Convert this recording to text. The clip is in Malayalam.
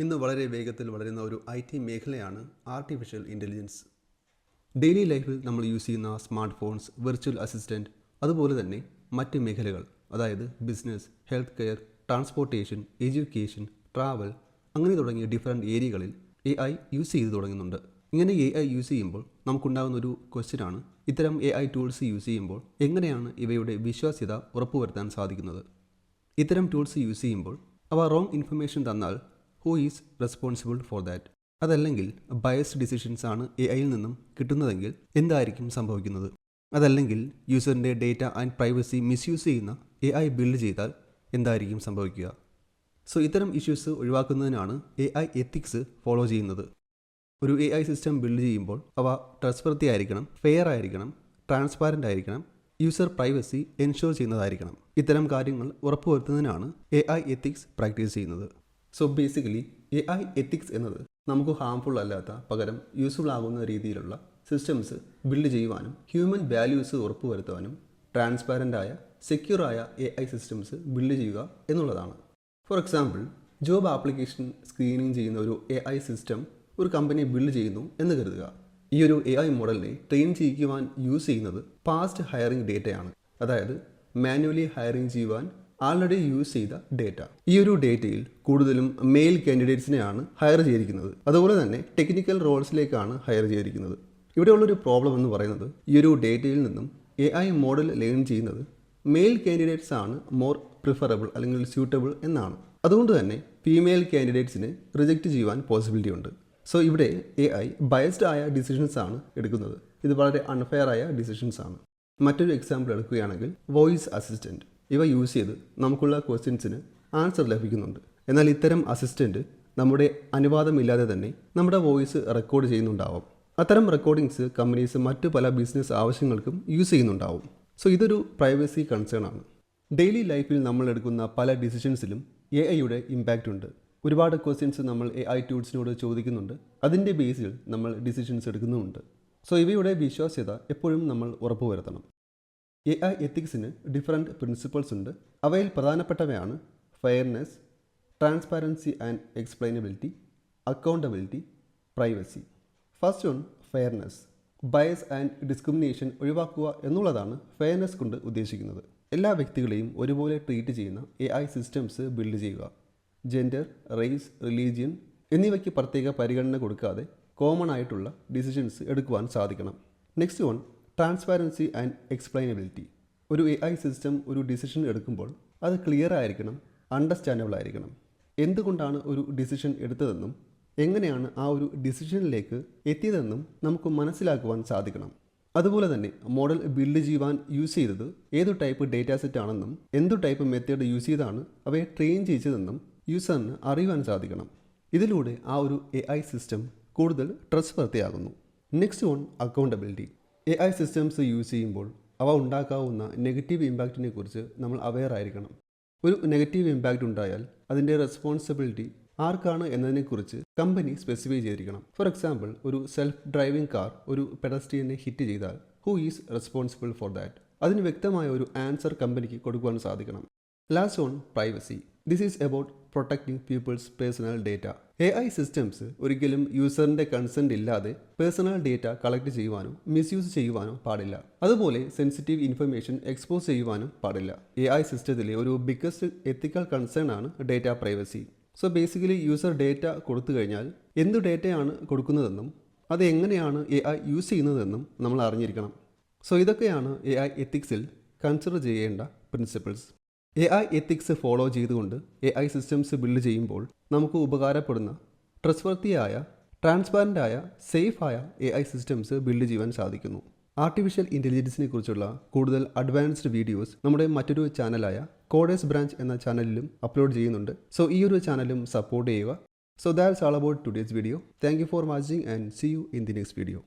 ഇന്ന് വളരെ വേഗത്തിൽ വളരുന്ന ഒരു IT മേഖലയാണ് ആർട്ടിഫിഷ്യൽ ഇൻ്റലിജൻസ്. ഡെയിലി ലൈഫിൽ നമ്മൾ യൂസ് ചെയ്യുന്ന സ്മാർട്ട് ഫോൺസ്, വിർച്വൽ അസിസ്റ്റൻറ്റ്, അതുപോലെ തന്നെ മറ്റ് മേഖലകൾ, അതായത് business, health care, transportation, education, travel, അങ്ങനെ തുടങ്ങിയ ഡിഫറെൻറ്റ് ഏരിയകളിൽ AI യൂസ് ചെയ്ത് തുടങ്ങുന്നുണ്ട്. ഇങ്ങനെ AI യൂസ് ചെയ്യുമ്പോൾ നമുക്കുണ്ടാകുന്ന ഒരു ക്വസ്റ്റ്യനാണ്, ഇത്തരം AI ടൂൾസ് യൂസ് ചെയ്യുമ്പോൾ എങ്ങനെയാണ് ഇവയുടെ വിശ്വാസ്യത ഉറപ്പുവരുത്താൻ സാധിക്കുന്നത്? ഇത്തരം ടൂൾസ് യൂസ് ചെയ്യുമ്പോൾ അവ റോങ് ഇൻഫർമേഷൻ തന്നാൽ who is responsible for that? അതല്ലെങ്കിൽ ബയസ്ഡ് ഡിസിഷൻസ് ആണ് AIയിൽ നിന്നും കിട്ടുന്നതെങ്കിൽ എന്തായിരിക്കും സംഭവിക്കുന്നത്? അതല്ലെങ്കിൽ യൂസറിൻ്റെ ഡേറ്റ ആൻഡ് പ്രൈവസി മിസ്യൂസ് ചെയ്യുന്ന AI ബിൽഡ് ചെയ്താൽ എന്തായിരിക്കും സംഭവിക്കുക? സോ ഇത്തരം ഇഷ്യൂസ് ഒഴിവാക്കുന്നതിനാണ് AI എത്തിക്സ് ഫോളോ ചെയ്യുന്നത്. ഒരു AI സിസ്റ്റം ബിൽഡ് ചെയ്യുമ്പോൾ അവ ട്രസ്റ്റ്വർത്തി ആയിരിക്കണം, ഫെയർ ആയിരിക്കണം, ട്രാൻസ്പാരൻ്റ് ആയിരിക്കണം, യൂസർ പ്രൈവസി എൻഷുർ ചെയ്യുന്നതായിരിക്കണം. ഇത്തരം കാര്യങ്ങൾ ഉറപ്പുവരുത്തുന്നതിനാണ് AI എത്തിക്സ് പ്രാക്ടീസ് ചെയ്യുന്നത്. സോ ബേസിക്കലി AI എത്തിക്സ് എന്നത് നമുക്ക് ഹാംഫുൾ അല്ലാത്ത, പകരം യൂസ്ഫുൾ ആകുന്ന രീതിയിലുള്ള സിസ്റ്റംസ് ബിൽഡ് ചെയ്യുവാനും ഹ്യൂമൻ വാല്യൂസ് ഉറപ്പുവരുത്തുവാനും ട്രാൻസ്പാരൻ്റായ, സെക്യൂറായ AI സിസ്റ്റംസ് ബിൽഡ് ചെയ്യുക എന്നുള്ളതാണ്. For example, job application screening ചെയ്യുന്ന ഒരു AI സിസ്റ്റം ഒരു കമ്പനി ബിൽഡ് ചെയ്യുന്നു എന്ന് കരുതുക. ഈ ഒരു AI മോഡലിനെ ട്രെയിൻ ചെയ്യിക്കുവാൻ യൂസ് ചെയ്യുന്നത് പാസ്റ്റ് ഹയറിംഗ് ഡേറ്റയാണ്, അതായത് മാനുവലി ഹയറിംഗ് ചെയ്യുവാൻ ആൾറെഡി യൂസ് ചെയ്ത ഡേറ്റ. ഈ ഒരു ഡേറ്റയിൽ കൂടുതലും മെയിൽ കാൻഡിഡേറ്റ്സിനെയാണ് ഹയർ ചെയ്തിരിക്കുന്നത്. അതുപോലെ തന്നെ ടെക്നിക്കൽ റോൾസിലേക്കാണ് ഹയർ ചെയ്തിരിക്കുന്നത്. ഇവിടെയുള്ളൊരു പ്രോബ്ലം എന്ന് പറയുന്നത്, ഈ ഒരു ഡേറ്റയിൽ നിന്നും AI മോഡൽ ലേൺ ചെയ്യുന്നത് മെയിൽ കാൻഡിഡേറ്റ്സ് ആണ് മോർ പ്രിഫറബിൾ അല്ലെങ്കിൽ സ്യൂട്ടബിൾ എന്നാണ്. അതുകൊണ്ട് തന്നെ ഫീമെയിൽ കാൻഡിഡേറ്റ്സിനെ റിജക്റ്റ് ചെയ്യുവാൻ പോസിബിലിറ്റി ഉണ്ട്. സോ ഇവിടെ AI ബയസ്ഡ് ആയ ഡിസിഷൻസ് ആണ് എടുക്കുന്നത്. ഇത് വളരെ അൺഫെയർ ആയ ഡിസിഷൻസ് ആണ്. മറ്റൊരു എക്സാമ്പിൾ എടുക്കുകയാണെങ്കിൽ, വോയിസ് അസിസ്റ്റൻറ്റ്. ഇവ യൂസ് ചെയ്ത് നമുക്കുള്ള ക്വസ്റ്റ്യൻസിന് ആൻസർ ലഭിക്കുന്നുണ്ട്. എന്നാൽ ഇത്തരം അസിസ്റ്റൻറ്റ് നമ്മുടെ അനുവാദമില്ലാതെ തന്നെ നമ്മുടെ വോയിസ് റെക്കോർഡ് ചെയ്യുന്നുണ്ടാവും. അത്തരം റെക്കോർഡിങ്സ് കമ്പനീസ് മറ്റു പല ബിസിനസ് ആവശ്യങ്ങൾക്കും യൂസ് ചെയ്യുന്നുണ്ടാവും. സോ ഇതൊരു പ്രൈവസി കൺസേൺ ആണ്. ഡെയിലി ലൈഫിൽ നമ്മൾ എടുക്കുന്ന പല ഡിസിഷൻസിലും AIയുടെ ഇമ്പാക്റ്റ് ഉണ്ട്. ഒരുപാട് ക്വസ്റ്റ്യൻസ് നമ്മൾ AI ടൂൾസിനോട് ചോദിക്കുന്നുണ്ട്. അതിൻ്റെ ബേസിൽ നമ്മൾ ഡിസിഷൻസ് എടുക്കുന്നുമുണ്ട്. സോ ഇവയുടെ വിശ്വാസ്യത എപ്പോഴും നമ്മൾ ഉറപ്പുവരുത്തണം. AI എത്തിക്സിന് ഡിഫറെൻറ്റ് പ്രിൻസിപ്പിൾസ് ഉണ്ട്. അവയിൽ പ്രധാനപ്പെട്ടവയാണ് fairness, transparency and explainability, accountability, privacy. First on fairness. Bias and discrimination ഒഴിവാക്കുക എന്നുള്ളതാണ് ഫെയർനെസ് കൊണ്ട് ഉദ്ദേശിക്കുന്നത്. എല്ലാ വ്യക്തികളെയും ഒരുപോലെ ട്രീറ്റ് ചെയ്യുന്ന AI സിസ്റ്റംസ് ബിൽഡ് ചെയ്യുക. ജെൻഡർ, റേസ്, റിലീജിയൻ എന്നിവയ്ക്ക് പ്രത്യേക പരിഗണന കൊടുക്കാതെ കോമൺ ആയിട്ടുള്ള ഡിസിഷൻസ് എടുക്കുവാൻ സാധിക്കണം. Next one, transparency and explainability. ഒരു AI സിസ്റ്റം ഒരു ഡിസിഷൻ എടുക്കുമ്പോൾ അത് ക്ലിയർ ആയിരിക്കണം, അണ്ടർസ്റ്റാൻഡബിൾ ആയിരിക്കണം. എന്തുകൊണ്ടാണ് ഒരു ഡിസിഷൻ എടുത്തതെന്നും എങ്ങനെയാണ് ആ ഒരു ഡിസിഷനിലേക്ക് എത്തിയതെന്നും നമുക്ക് മനസ്സിലാക്കുവാൻ സാധിക്കണം. അതുപോലെ തന്നെ മോഡൽ ബിൽഡ് ചെയ്യുവാൻ യൂസ് ചെയ്തത് ഏതു ടൈപ്പ് ഡേറ്റാ സെറ്റ് ആണെന്നും എന്തു ടൈപ്പ് മെത്തേഡ് യൂസ് ചെയ്താണ് അവയെ ട്രെയിൻ ചെയ്തതെന്നും യൂസറിന് അറിയുവാൻ സാധിക്കണം. ഇതിലൂടെ ആ ഒരു AI സിസ്റ്റം കൂടുതൽ ട്രസ്റ്റ്വർത്തിയാകുന്നു. Next one, accountability. AI systems use ചെയ്യുമ്പോൾ അവ ഉണ്ടാക്കാവുന്ന നെഗറ്റീവ് ഇമ്പാക്റ്റിനെ കുറിച്ച് നമ്മൾ അവെയർ ആയിരിക്കണം. ഒരു നെഗറ്റീവ് ഇമ്പാക്റ്റ് ഉണ്ടായാൽ അതിൻ്റെ റെസ്പോൺസിബിലിറ്റി ആർക്കാണ് എന്നതിനെക്കുറിച്ച് കമ്പനി സ്പെസിഫൈ ചെയ്തിരിക്കണം. ഫോർ എക്സാമ്പിൾ, ഒരു സെൽഫ് ഡ്രൈവിംഗ് കാർ ഒരു പെഡസ്ട്രിയനെ ഹിറ്റ് ചെയ്താൽ who is responsible for that? അതിന് വ്യക്തമായ ഒരു ആൻസർ കമ്പനിക്ക് കൊടുക്കുവാൻ സാധിക്കണം. Last on, privacy. This is about protecting people's personal data. AI systems ഒരിക്കലും യൂസറിൻ്റെ കൺസെൻറ്റ് ഇല്ലാതെ പേഴ്സണൽ ഡേറ്റ കളക്ട് ചെയ്യുവാനോ മിസ്യൂസ് ചെയ്യുവാനോ പാടില്ല. അതുപോലെ സെൻസിറ്റീവ് ഇൻഫർമേഷൻ എക്സ്പോസ് ചെയ്യുവാനും പാടില്ല. AI സിസ്റ്റത്തിലെ ഒരു ബിഗ്ഗസ്റ്റ് എത്തിക്കൽ കൺസേൺ ആണ് data privacy. So basically user data കൊടുത്തു കഴിഞ്ഞാൽ എന്ത് ഡേറ്റയാണ് കൊടുക്കുന്നതെന്നും അത് എങ്ങനെയാണ് AI യൂസ് ചെയ്യുന്നതെന്നും നമ്മൾ അറിഞ്ഞിരിക്കണം. സോ ഇതൊക്കെയാണ് AI എത്തിക്സിൽ കൺസിഡർ ചെയ്യേണ്ട പ്രിൻസിപ്പിൾസ്. AI എത്തിക്സ് ഫോളോ ചെയ്തുകൊണ്ട് AI സിസ്റ്റംസ് ബിൽഡ് ചെയ്യുമ്പോൾ നമുക്ക് ഉപകാരപ്പെടുന്ന ട്രസ്റ്റ്വർത്തിയായ, ട്രാൻസ്പാരൻ്റായ, സേഫായ AI സിസ്റ്റംസ് ബിൽഡ് ചെയ്യാൻ സാധിക്കുന്നു. ആർട്ടിഫിഷ്യൽ ഇൻ്റലിജൻസിനെ കുറിച്ചുള്ള കൂടുതൽ അഡ്വാൻസ്ഡ് വീഡിയോസ് നമ്മുടെ മറ്റൊരു ചാനലായ കോഡേഴ്സ് ബ്രാഞ്ച് എന്ന ചാനലിലും അപ്ലോഡ് ചെയ്യുന്നുണ്ട്. സോ ഈ ഒരു ചാനലും സപ്പോർട്ട് ചെയ്യുക. So that's all about today's video. Thank you for watching and see you in the next video.